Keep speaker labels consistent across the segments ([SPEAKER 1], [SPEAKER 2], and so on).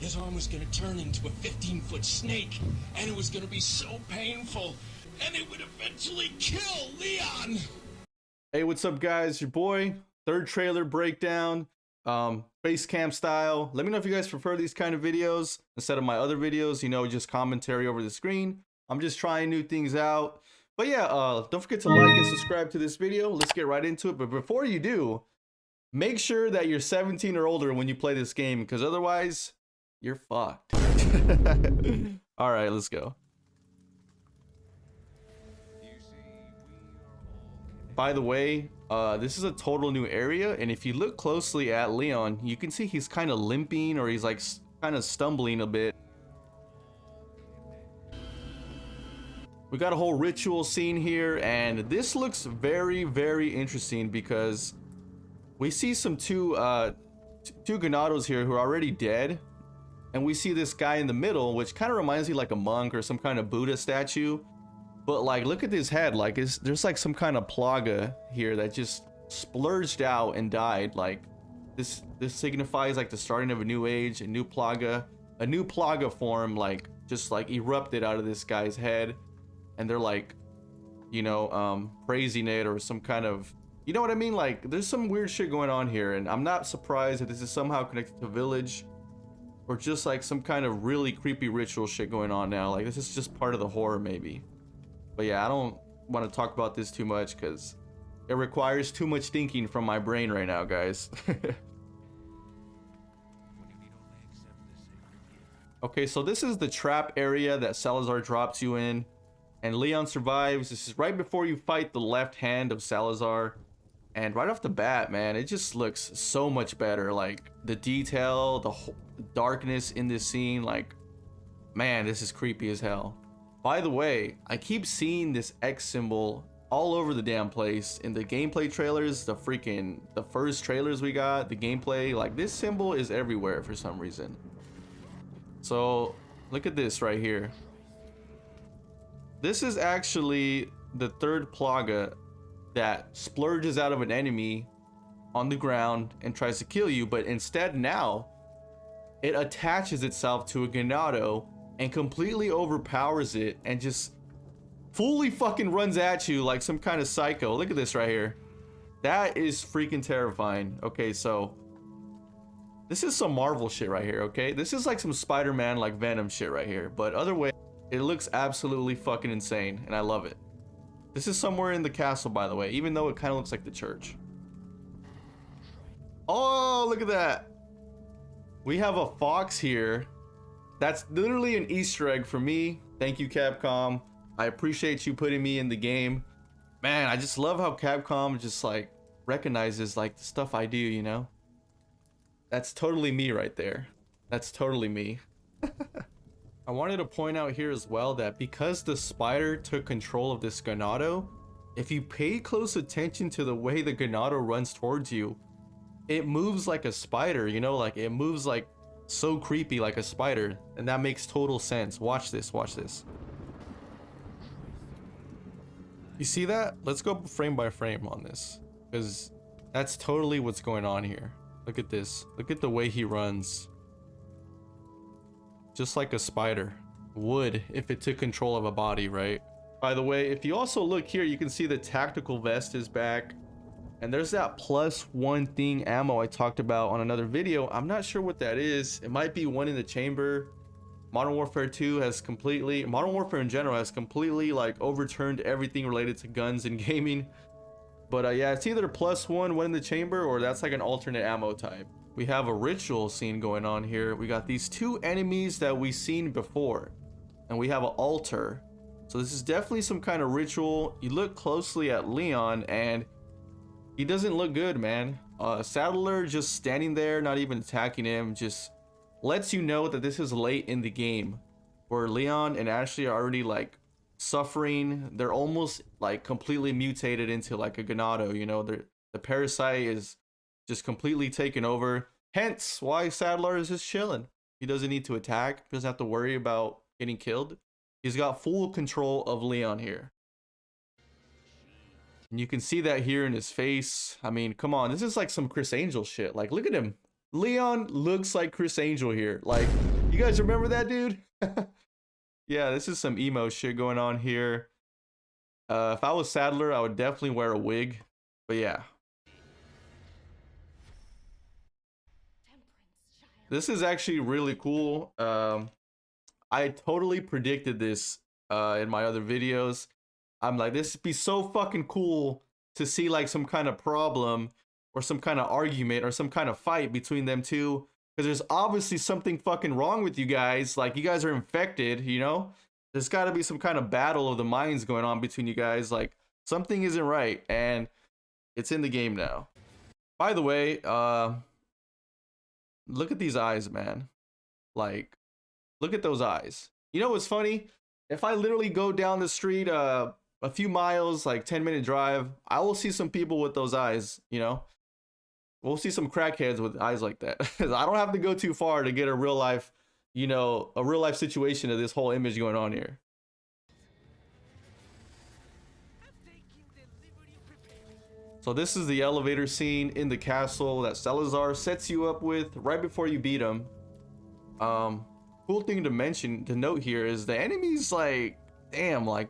[SPEAKER 1] His arm was gonna turn into a 15-foot snake, and it was gonna be so painful, and it would eventually kill Leon.
[SPEAKER 2] Hey, what's up, guys? Your boy, third trailer breakdown, base camp style. Let me know if you guys prefer these kind of videos instead of my other videos, you know, just commentary over the screen. I'm just trying new things out. But yeah, don't forget to like and subscribe to this video. Let's get right into it. But before you do, make sure that you're 17 or older when you play this game, because otherwise, you're fucked. All right, let's go. By the way, this is a total new area, and if you look closely at Leon, you can see he's kind of limping, or he's like kind of stumbling a bit. We got a whole ritual scene here, and this looks very, very interesting because we see some two Ganados here who are already dead. And we see this guy in the middle, which kind of reminds me like a monk or some kind of Buddha statue. But like, look at his head. Like, there's like some kind of plaga here that just splurged out and died. Like, this signifies like the starting of a new age, a new plaga form, like just like erupted out of this guy's head. And they're like, you know, praising it or some kind of, you know what I mean? Like, there's some weird shit going on here, and I'm not surprised that this is somehow connected to Village. Or just like some kind of really creepy ritual shit going on now. Like, this is just part of the horror maybe. But yeah, I don't want to talk about this too much because it requires too much thinking from my brain right now, guys. Okay, so this is the trap area that Salazar drops you in. And Leon survives. This is right before you fight the left hand of Salazar. And right off the bat, man, it just looks so much better. Like, the detail, the darkness in this scene, like, man, this is creepy as hell. By the way, I keep seeing this X symbol all over the damn place in the gameplay trailers, the first trailers we got, the gameplay, like, this symbol is everywhere for some reason. So look at this right here. This is actually the third plaga that splurges out of an enemy on the ground and tries to kill you, but instead now it attaches itself to a Ganado and completely overpowers it and just fully fucking runs at you like some kind of psycho. Look at this right here. That is freaking terrifying. Okay, so this is some Marvel shit right here, okay? This is like some Spider-Man, like Venom shit right here, but other way, it looks absolutely fucking insane and I love it. This is somewhere in the castle, by the way, even though it kind of looks like the church. Oh, look at that. We have a fox here. That's literally an Easter egg for me. Thank you, Capcom. I appreciate you putting me in the game. Man, I just love how Capcom just like recognizes like the stuff I do, you know? That's totally me right there. That's totally me. I wanted to point out here as well that because the spider took control of this Ganado, if you pay close attention to the way the Ganado runs towards you, it moves like a spider, you know, like it moves like so creepy like a spider, and that makes total sense. Watch this, watch this. You see that? Let's go frame by frame on this, because that's totally what's going on here. Look at this. Look at the way he runs. Just like a spider would if it took control of a body, right? By the way, if you also look here, you can see the tactical vest is back. And there's that +1 thing ammo I talked about on another video. I'm not sure what that is. It might be one in the chamber. Modern Warfare 2 has completely, Modern Warfare in general has completely like overturned everything related to guns and gaming. But yeah, it's either +1, one in the chamber, or that's like an alternate ammo type. We have a ritual scene going on here. We got these two enemies that we've seen before, and we have an altar. So this is definitely some kind of ritual. You look closely at Leon and he doesn't look good, man. Sadler just standing there, not even attacking him, just lets you know that this is late in the game, where Leon and Ashley are already like suffering. They're almost like completely mutated into like a Ganado, you know. The parasite is just completely taken over. Hence why Sadler is just chilling. He doesn't need to attack. He doesn't have to worry about getting killed. He's got full control of Leon here. And you can see that here in his face. I mean, come on, this is like some Chris Angel shit. Like, look at him. Leon looks like Chris Angel here. Like, you guys remember that dude? Yeah, this is some emo shit going on here. If I was Sadler, I would definitely wear a wig. But yeah. This is actually really cool. I totally predicted this in my other videos. I'm like, this would be so fucking cool to see like some kind of problem or some kind of argument or some kind of fight between them two. Because there's obviously something fucking wrong with you guys. Like, you guys are infected, you know? There's got to be some kind of battle of the minds going on between you guys. Like, something isn't right. And it's in the game now. By the way, look at these eyes, man. Like, look at those eyes. You know what's funny? If I literally go down the street a few miles, like 10-minute drive, I will see some people with those eyes, you know? We'll see some crackheads with eyes like that. I don't have to go too far to get a real life, you know, a real life situation of this whole image going on here. So this is the elevator scene in the castle that Salazar sets you up with right before you beat him. Cool thing to note here is the enemies, like, damn, like,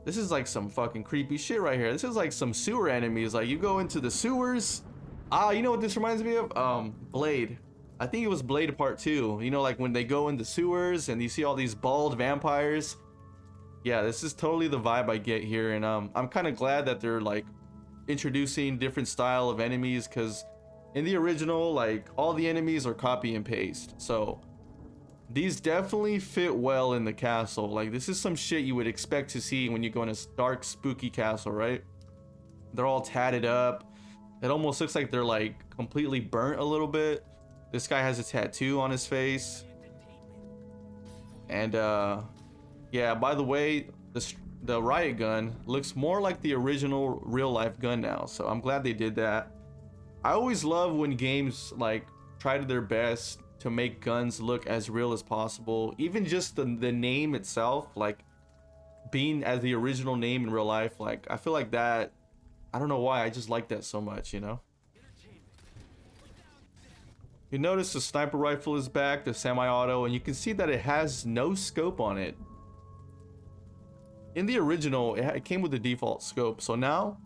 [SPEAKER 2] this is like some fucking creepy shit right here. This is like some sewer enemies. Like, you go into the sewers. You know what this reminds me of? Blade. I think it was Blade Part 2. You know, like when they go in the sewers and you see all these bald vampires. Yeah, this is totally the vibe I get here, and I'm kind of glad that they're like introducing different style of enemies, because in the original, like, all the enemies are copy and paste. So these definitely fit well in the castle. Like, this is some shit you would expect to see when you go in a dark, spooky castle, right? They're all tatted up. It almost looks like they're like completely burnt a little bit. This guy has a tattoo on his face. And yeah, by the way, the riot gun looks more like the original real life gun now. So I'm glad they did that. I always love when games like try to their best to make guns look as real as possible. Even just the name itself, like being as the original name in real life. Like, I feel like that, I don't know why, I just like that so much, you know? You notice the sniper rifle is back, the semi-auto, and you can see that it has no scope on it. In the original, it came with the default scope, so now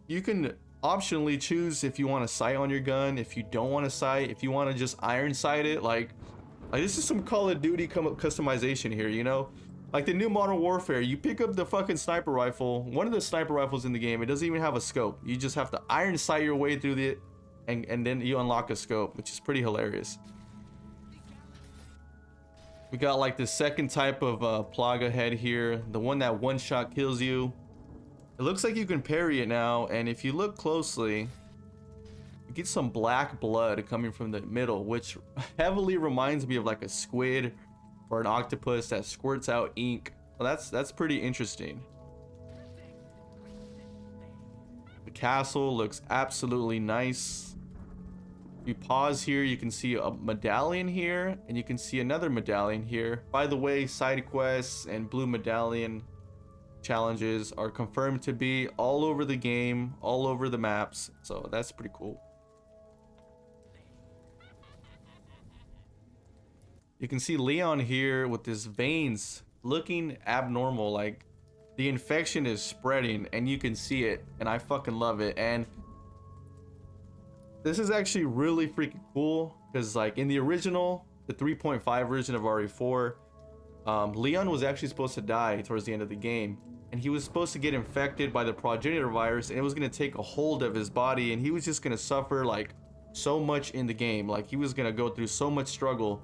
[SPEAKER 2] you can optionally choose if you want to sight on your gun, if you don't want to sight, if you want to just iron sight it. Like this is some Call of Duty customization here, you know? Like the new Modern Warfare, you pick up the fucking sniper rifle, one of the sniper rifles in the game, it doesn't even have a scope. You just have to iron sight your way through it, and then you unlock a scope, which is pretty hilarious. We got like the second type of Plaga head here, the one that one shot kills you. It looks like you can parry it now, and if you look closely, you get some black blood coming from the middle, which heavily reminds me of like a squid or an octopus that squirts out ink. Well, that's pretty interesting. The castle looks absolutely nice. If you pause here, you can see a medallion here, and you can see another medallion here. By the way, side quests and blue medallion challenges are confirmed to be all over the game, all over the maps, so that's pretty cool. You can see Leon here with his veins looking abnormal, like the infection is spreading, and you can see it, and I fucking love it. And this is actually really freaking cool, because like in the original, the 3.5 version of RE4, Leon was actually supposed to die towards the end of the game, and he was supposed to get infected by the progenitor virus, and it was going to take a hold of his body, and he was just going to suffer like so much in the game. Like, he was going to go through so much struggle.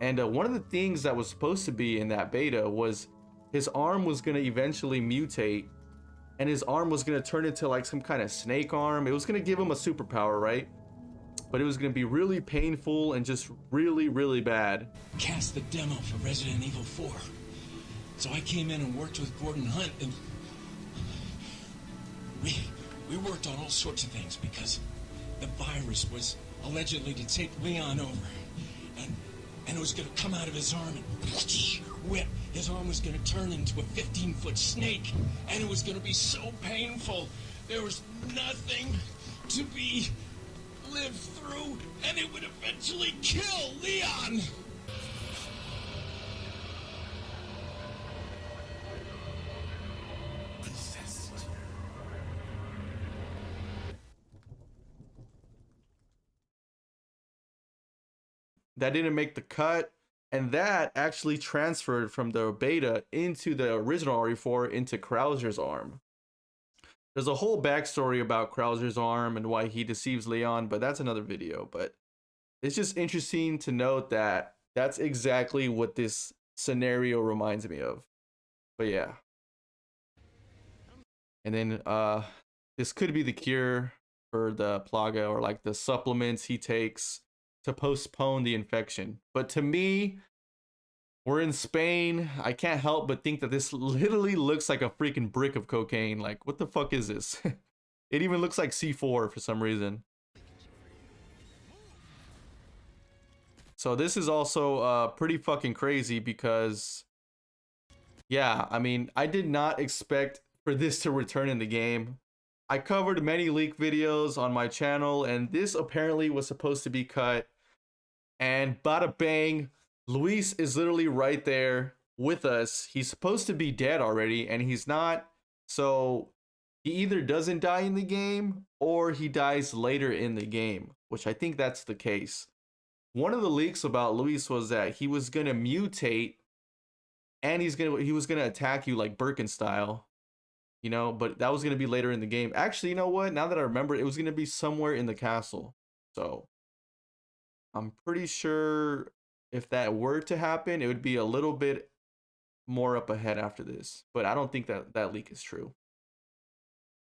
[SPEAKER 2] And one of the things that was supposed to be in that beta was his arm was going to eventually mutate, and his arm was going to turn into like some kind of snake arm. It was going to give him a superpower, right? But it was going to be really painful and just really, really bad.
[SPEAKER 1] Cast the demo for Resident Evil 4. So I came in and worked with Gordon Hunt, and we worked on all sorts of things because the virus was allegedly to take Leon over. And it was going to come out of his arm and whip. His arm was going to turn into a 15-foot snake, and it was going to be so painful. There was nothing to be live through, and it would eventually kill Leon.
[SPEAKER 2] That didn't make the cut, and that actually transferred from the beta into the original RE4 into Krauser's arm. There's a whole backstory about Krauser's arm and why he deceives Leon, but that's another video. But it's just interesting to note that that's exactly what this scenario reminds me of. But yeah. And then this could be the cure for the plaga, or like the supplements he takes to postpone the infection. But to me, we're in Spain. I can't help but think that this literally looks like a freaking brick of cocaine. Like, what the fuck is this? It even looks like C4 for some reason. So this is also pretty fucking crazy because, yeah, I mean, I did not expect for this to return in the game. I covered many leak videos on my channel, and this apparently was supposed to be cut. And bada bang, Luis is literally right there with us. He's supposed to be dead already, and he's not. So he either doesn't die in the game, or he dies later in the game, which I think that's the case. One of the leaks about Luis was that he was gonna mutate, and he was gonna attack you like Birkin style. You know, but that was going to be later in the game. Actually, you know what? Now that I remember, it was going to be somewhere in the castle. So I'm pretty sure if that were to happen, it would be a little bit more up ahead after this. But I don't think that that leak is true.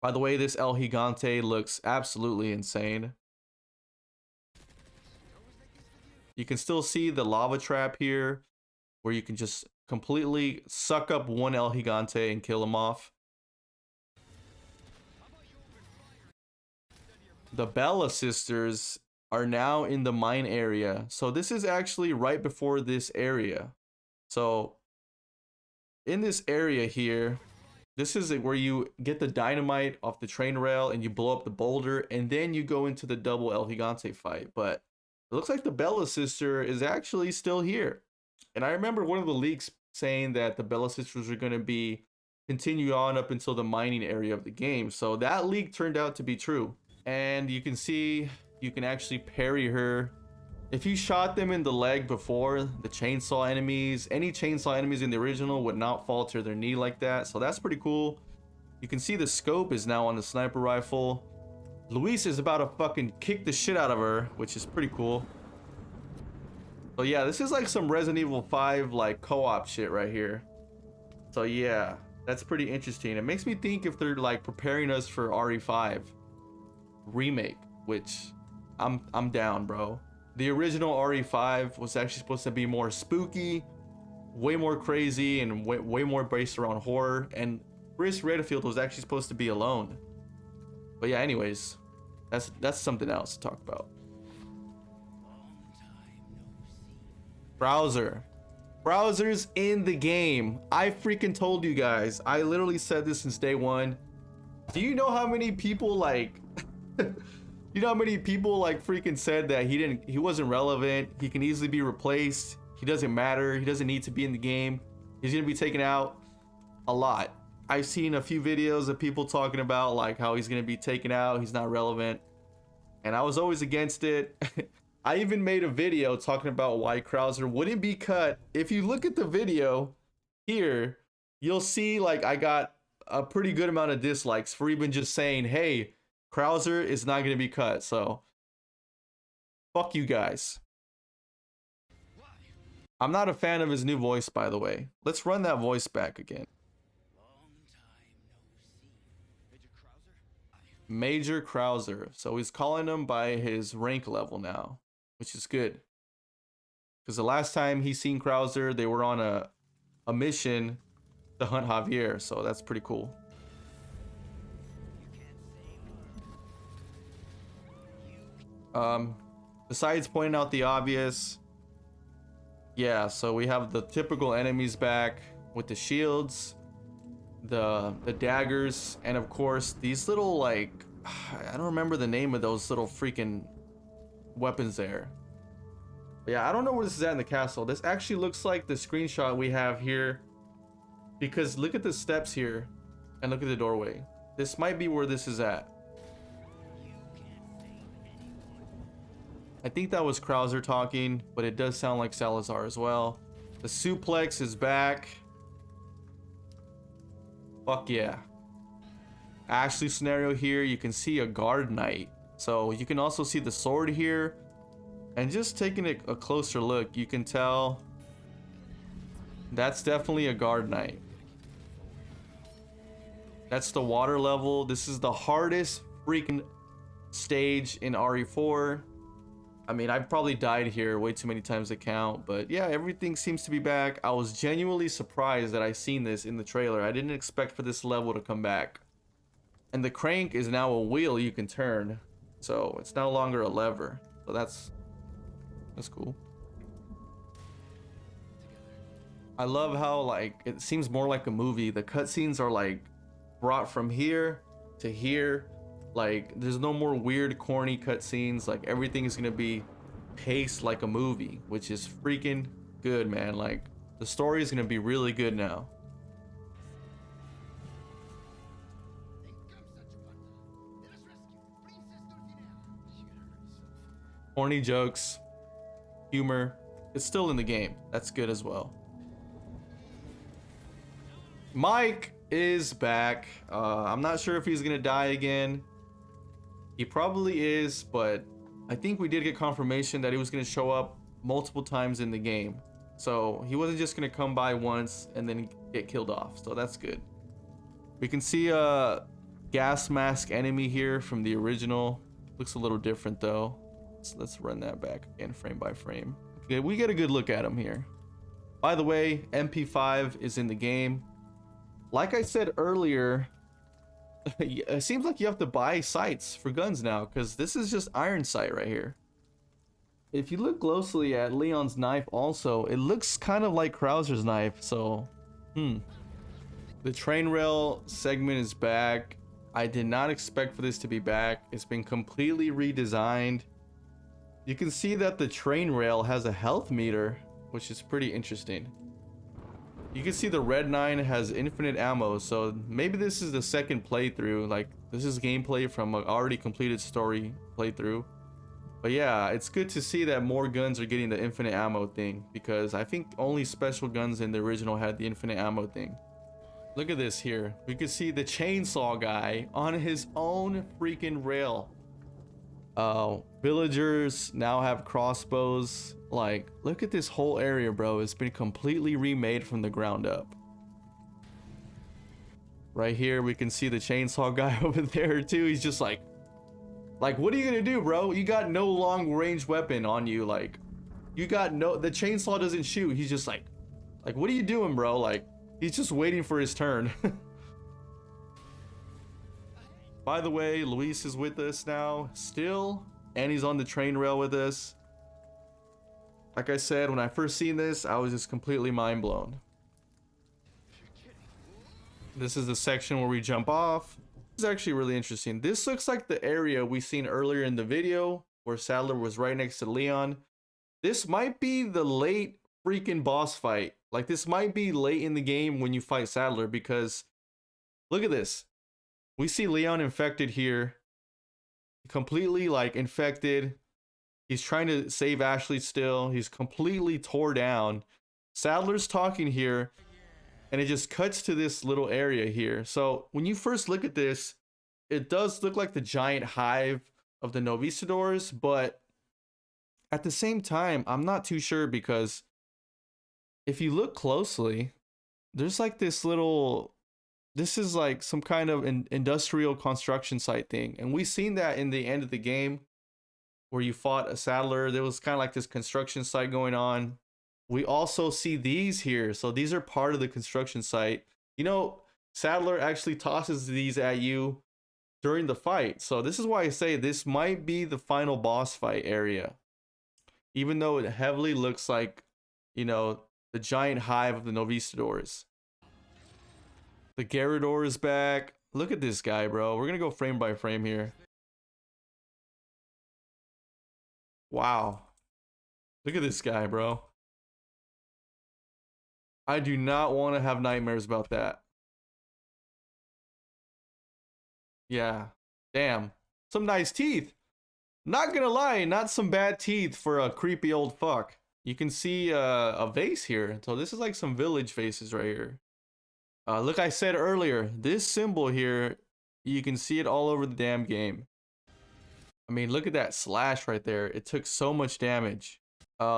[SPEAKER 2] By the way, this El Gigante looks absolutely insane. You can still see the lava trap here, where you can just completely suck up one El Gigante and kill him off. The Bella sisters are now in the mine area. So this is actually right before this area. So in this area here, this is where you get the dynamite off the train rail and you blow up the boulder, and then you go into the double El Gigante fight. But it looks like the Bella sister is actually still here. And I remember one of the leaks saying that the Bella sisters are going to be continue on up until the mining area of the game. So that leak turned out to be true. And you can see you can actually parry her. If you shot them in the leg before, the chainsaw enemies, any chainsaw enemies in the original would not fall to their knee like that. So that's pretty cool. You can see the scope is now on the sniper rifle. Luis is about to fucking kick the shit out of her, which is pretty cool. So yeah, this is like some Resident Evil 5 like co-op shit right here. So yeah, that's pretty interesting. It makes me think if they're like preparing us for RE5 Remake, which I'm down, bro. The original RE5 was actually supposed to be more spooky, way more crazy, and way more based around horror. And Chris Redfield was actually supposed to be alone. But yeah, anyways, that's something else to talk about. Krauser. Krauser's in the game. I freaking told you guys. I literally said this since day one. Do you know how many people like you know how many people like freaking said that he wasn't relevant, he can easily be replaced, he doesn't matter, he doesn't need to be in the game, he's gonna be taken out? A lot. I've seen a few videos of people talking about like how he's gonna be taken out, he's not relevant, and I was always against it. I even made a video talking about why Krauser wouldn't be cut. If you look at the video here, you'll see like I got a pretty good amount of dislikes for even just saying, hey, Krauser is not going to be cut. So fuck you guys. I'm not a fan of his new voice, by the way. Let's run that voice back again. Major Krauser. So he's calling him by his rank level now, which is good. Because the last time he seen Krauser, they were on a mission to hunt Javier. So that's pretty cool. Besides pointing out the obvious, yeah, so we have the typical enemies back with the shields, the daggers, and of course these little like, I don't remember the name of those little freaking weapons there. But yeah, I don't know where this is at in the castle. This actually looks like the screenshot we have here, because look at the steps here and look at the doorway. This might be where this is at. I think that was Krauser talking, but it does sound like Salazar as well. The suplex is back. Fuck yeah. Ashley scenario here. You can see a guard knight. So you can also see the sword here. And just taking a closer look, you can tell that's definitely a guard knight. That's the water level. This is the hardest freaking stage in RE4. I mean, I've probably died here way too many times to count, but yeah, everything seems to be back. I was genuinely surprised that I seen this in the trailer. I didn't expect for this level to come back. And the crank is now a wheel you can turn, so it's no longer a lever. So that's cool. I love how like it seems more like a movie. The cutscenes are like brought from here to here. Like there's no more weird corny cutscenes. Like everything is gonna be paced like a movie, which is freaking good, man. Like the story is gonna be really good now. Corny jokes, humor, it's still in the game. That's good as well. Mike is back. I'm not sure if he's gonna die again. He probably is, but I think we did get confirmation that he was gonna show up multiple times in the game. So he wasn't just gonna come by once and then get killed off. So that's good. We can see a gas mask enemy here from the original. Looks a little different though. So let's run that back again frame by frame. Okay, we get a good look at him here. By the way, MP5 is in the game. Like I said earlier, it seems like you have to buy sights for guns now, because this is just iron sight right here. If you look closely at Leon's knife also, it looks kind of like Krauser's knife, so the train rail segment is back. I did not expect for this to be back. It's been completely redesigned. You can see that the train rail has a health meter, which is pretty interesting. You can see the red 9 has infinite ammo, so maybe this is the second playthrough. Like this is gameplay from an already completed story playthrough. But yeah, it's good to see that more guns are getting the infinite ammo thing, because I think only special guns in the original had the infinite ammo thing. Look at this here. We can see the chainsaw guy on his own freaking rail. Villagers now have crossbows. Like, look at this whole area, bro. It's been completely remade from the ground up. Right here, we can see the chainsaw guy over there too. He's just like, what are you gonna do, bro? You got no long range weapon on you. Like, you got no, the chainsaw doesn't shoot. He's just like, what are you doing, bro? Like, he's just waiting for his turn. By the way, Luis is with us now still, and he's on the train rail with us. Like I said, when I first seen this, I was just completely mind blown. This is the section where we jump off. This is actually really interesting. This looks like the area we seen earlier in the video where Sadler was right next to Leon. This might be the late freaking boss fight. Like this might be late in the game when you fight Sadler, because look at this. We see Leon infected here, completely like infected. He's trying to save Ashley still. He's completely tore down. Sadler's talking here, and it just cuts to this little area here. So when you first look at this, it does look like the giant hive of the Novistadors, but at the same time, I'm not too sure, because if you look closely, there's like this little, this is like some kind of an industrial construction site thing. And we seen that in the end of the game where you fought a Sadler. There was kind of like this construction site going on. We also see these here. So these are part of the construction site. You know, Sadler actually tosses these at you during the fight. So this is why I say this might be the final boss fight area. Even though it heavily looks like, you know, the giant hive of the Novistadors. The Garrador is back. Look at this guy, bro. We're gonna go frame by frame here. Wow. Look at this guy, bro. I do not want to have nightmares about that. Yeah. Damn. Some nice teeth. Not gonna lie, not some bad teeth for a creepy old fuck. You can see a vase here. So this is like some village vases right here. Look, I said earlier, this symbol here, you can see it all over the damn game. I mean, look at that slash right there. It took so much damage.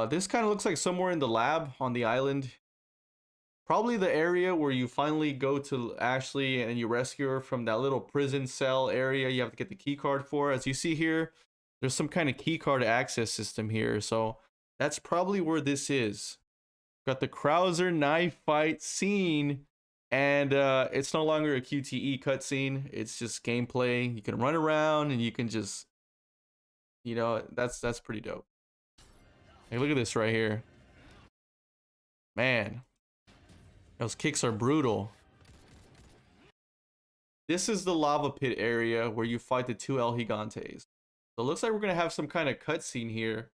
[SPEAKER 2] This kind of looks like somewhere in the lab on the island. Probably the area where you finally go to Ashley and you rescue her from that little prison cell area you have to get the key card for. As you see here, there's some kind of key card access system here. So that's probably where this is. Got the Krauser knife fight scene. And it's no longer a QTE cutscene. It's just gameplay. You can run around and you can just, you know, that's pretty dope. Hey, look at this right here. Man, those kicks are brutal. This is the lava pit area where you fight the two El Gigantes. So it looks like we're gonna have some kind of cutscene here.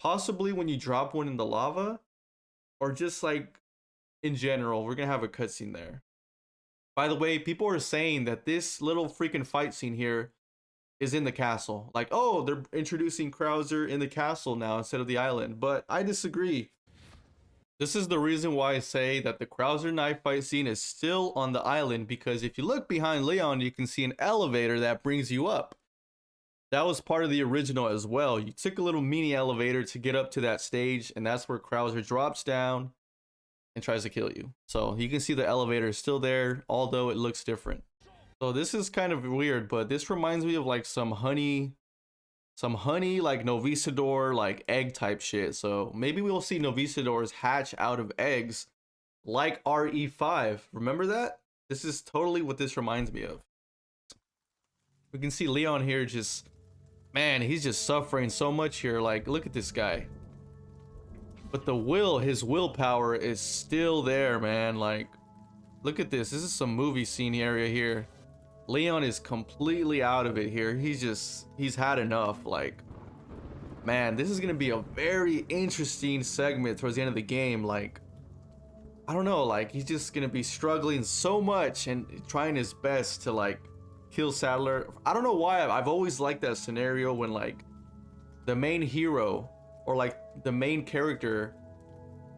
[SPEAKER 2] Possibly when you drop one in the lava, or just like in general, we're gonna have a cutscene there. By the way, people are saying that this little freaking fight scene here is in the castle. Like, oh, they're introducing Krauser in the castle now instead of the island. But I disagree. This is the reason why I say that the Krauser knife fight scene is still on the island, because if you look behind Leon, you can see an elevator that brings you up. That was part of the original as well. You took a little mini elevator to get up to that stage, and that's where Krauser drops down and tries to kill you. So you can see the elevator is still there, although it looks different. So this is kind of weird, but this reminds me of like some honey like Novisador, like egg type shit. So maybe we'll see Novisadors hatch out of eggs like RE5. Remember that? This is totally what this reminds me of. We can see Leon here just, man, he's just suffering so much here. Like, look at this guy. But the his willpower is still there, man. Like, look at this. This is some movie scene area here. Leon is completely out of it here. He's had enough. Like, man, this is gonna be a very interesting segment towards the end of the game. Like, I don't know, like, he's just gonna be struggling so much and trying his best to like kill Sadler. I don't know why I've always liked that scenario when like the main hero or like the main character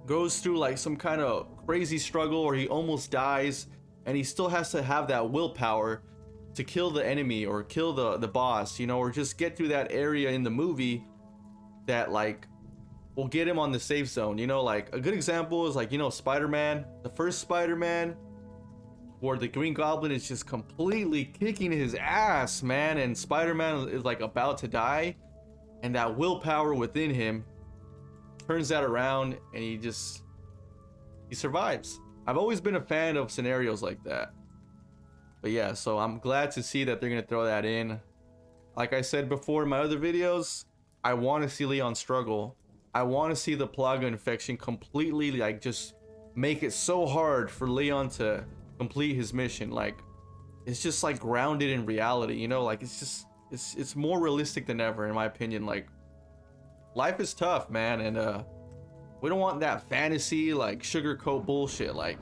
[SPEAKER 2] goes through like some kind of crazy struggle, or he almost dies and he still has to have that willpower to kill the enemy or kill the boss, you know, or just get through that area in the movie that like will get him on the safe zone. You know, like a good example is like, you know, Spider-Man, the first Spider-Man, where the Green Goblin is just completely kicking his ass, man, and Spider-Man is like about to die, and that willpower within him turns that around and he survives. I've always been a fan of scenarios like that. But yeah, so I'm glad to see that they're gonna throw that in. Like I said before in my other videos, I want to see Leon struggle. I want to see the Plaga infection completely like just make it so hard for Leon to complete his mission. Like, it's just like grounded in reality, you know, like it's more realistic than ever in my opinion. Like, life is tough, man, and we don't want that fantasy like sugarcoat bullshit. Like,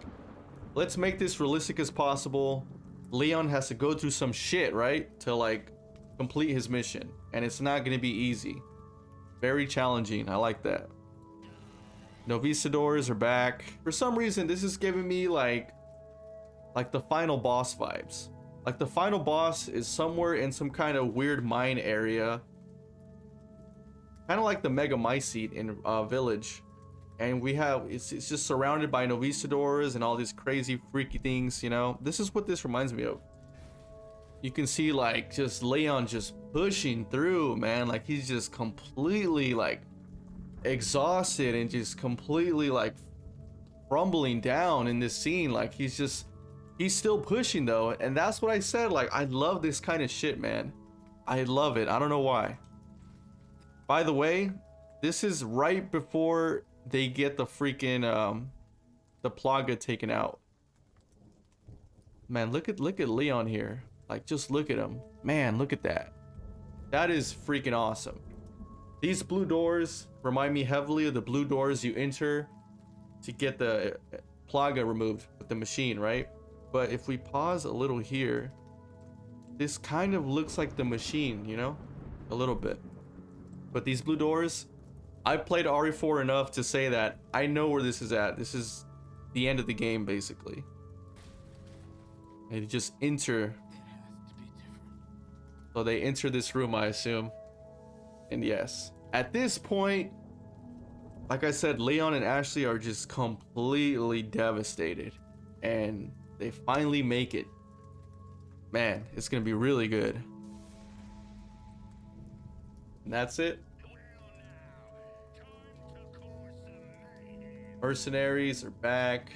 [SPEAKER 2] let's make this realistic as possible. Leon has to go through some shit, right, to like complete his mission, and it's not gonna be easy. Very challenging. I like that. Novisadors are back. For some reason, this is giving me like the final boss vibes. Like, the final boss is somewhere in some kind of weird mine area, kind of like the Mega Mycete in Village. And we have, it's just surrounded by Novisadors and all these crazy freaky things, you know. This is what this reminds me of. You can see like just Leon just pushing through, man. Like, he's just completely like exhausted and just completely like crumbling down in this scene. Like, he's still pushing though. And that's what I said, like, I love this kind of shit, man. I love it. I don't know why. By the way, this is right before they get the freaking the Plaga taken out. Man, look at Leon here. Like, just look at him. Man, look at that. That is freaking awesome. These blue doors remind me heavily of the blue doors you enter to get the plaga removed with the machine, right? But if we pause a little here, this kind of looks like the machine, you know, a little bit. But these blue doors, I've played RE4 enough to say that I know where this is at. This is the end of the game, basically. And you just enter. So they enter this room, I assume. And yes, at this point, like I said, Leon and Ashley are just completely devastated. And they finally make it. Man, it's gonna be really good. And that's it. Mercenaries are back.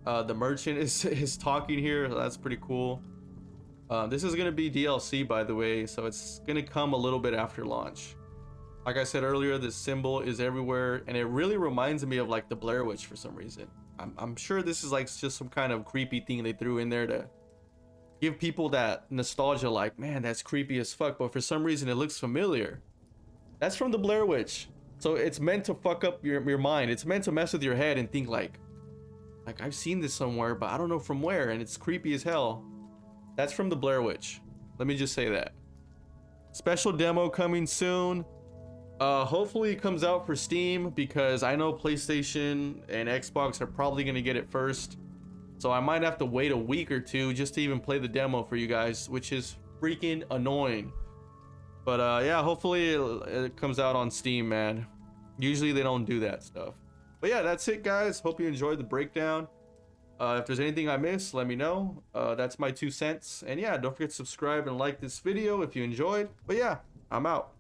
[SPEAKER 2] The merchant is talking here. That's pretty cool. This is gonna be DLC, by the way, so it's gonna come a little bit after launch. Like I said earlier, this symbol is everywhere, and it really reminds me of like the Blair Witch for some reason. I'm sure this is like just some kind of creepy thing they threw in there to give people that nostalgia, like, man, that's creepy as fuck, but for some reason it looks familiar. That's from the Blair Witch. So it's meant to fuck up your mind. It's meant to mess with your head and think like I've seen this somewhere, but I don't know from where, and it's creepy as hell. That's from the Blair Witch. Let me just say that. Special demo coming soon. Hopefully it comes out for Steam, because I know PlayStation and Xbox are probably gonna get it first. So I might have to wait a week or two just to even play the demo for you guys, which is freaking annoying. But yeah, hopefully it comes out on Steam, man. Usually they don't do that stuff. But yeah, that's it, guys. Hope you enjoyed the breakdown. If there's anything I missed, let me know. That's my 2 cents. And yeah, don't forget to subscribe and like this video if you enjoyed. But yeah, I'm out.